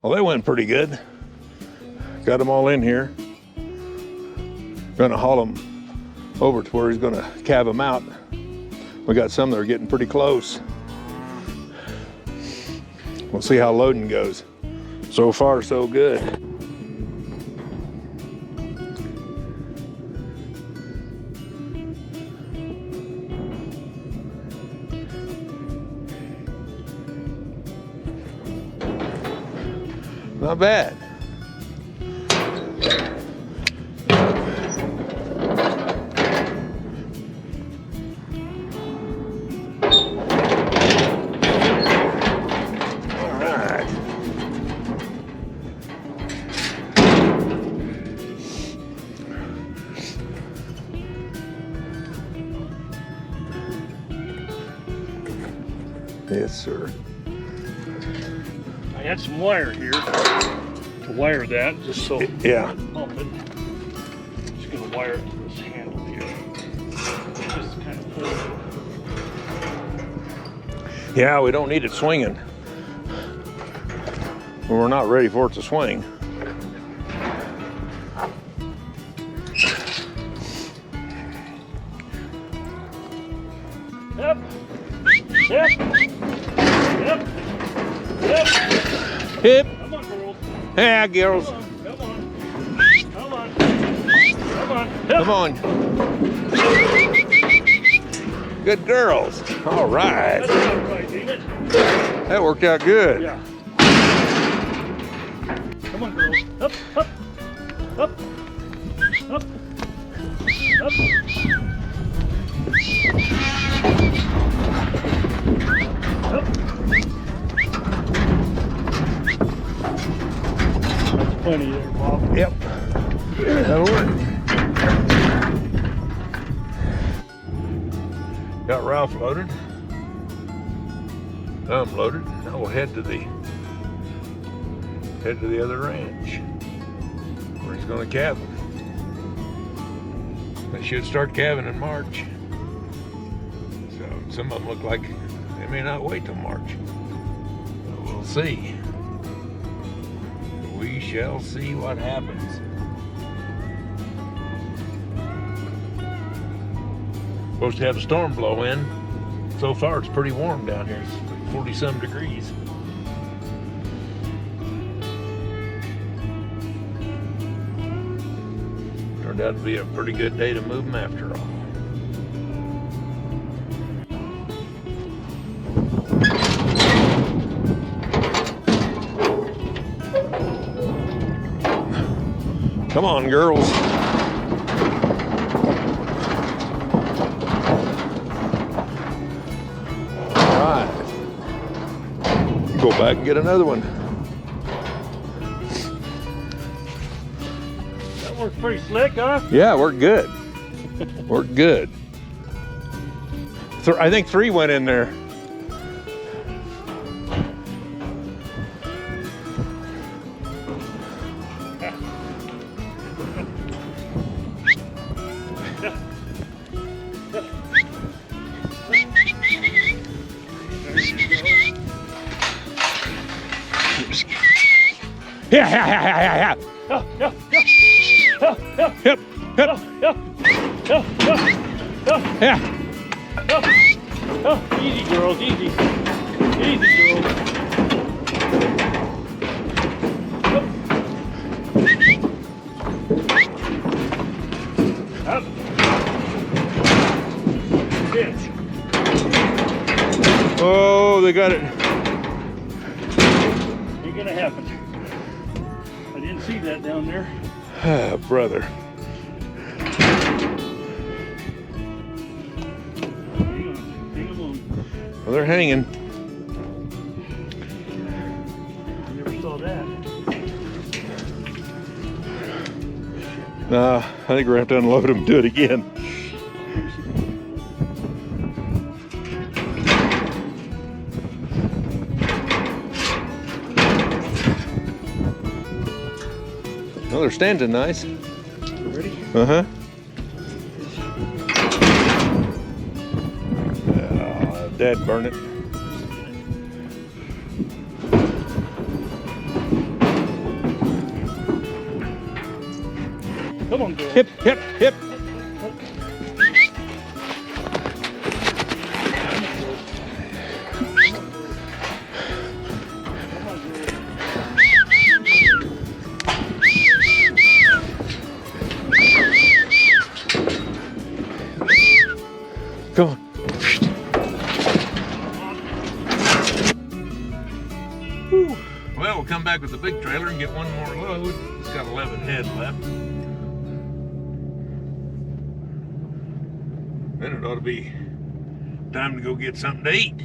Well, they went pretty good. Got them all in here. Gonna haul them over to where he's gonna calve them out. We got some that are getting pretty close. We'll see how loading goes. So far, so good. Not bad. Yes, sir. I had some wire here to wire that, just so yeah. Pump it. Just gonna wire it to this handle here. Just kind of pull it. Yeah, we don't need it swinging. We're not ready for it to swing. Yep. Yep. Yep. Yep. Hip. Come on, girls. Yeah, girls. Come on. Come on. Come on. Come on. Good girls. All right. That's not right, ain't it? That worked out good. Yeah. Come on, girls. Up, up, up, up, up. Up. That's plenty there, Bob. Yep. That'll work. Got Ralph loaded. I'm loaded. Now we'll head to the other ranch where he's going to calve them. They should start calving in March. So some of them look like they may not wait till March. But we'll see. We shall see what happens. Supposed to have a storm blow in. So far it's pretty warm down here. It's 40-some degrees. Turned out to be a pretty good day to move them after all. Come on, girls. All right. Go back and get another one. That works pretty slick, huh? Yeah, we're good. We're good. I think 3 went in there. Yeah. Yep. Yeah. Easy, girls, easy. Easy, girls. Up. Yes. Oh, they got it. Ain't gonna happen. I didn't see that down there. Ah, brother. Hang on. Well, they're hanging. I never saw that. Nah, I think we're gonna have to unload them and do it again. Well, they're standing nice. Ready? Uh-huh. Dad burn it. Come on, girl. Hip, hip, hip. Come on. Whew. Well, we'll come back with the big trailer and get one more load. It's got 11 head left. Then it ought to be time to go get something to eat.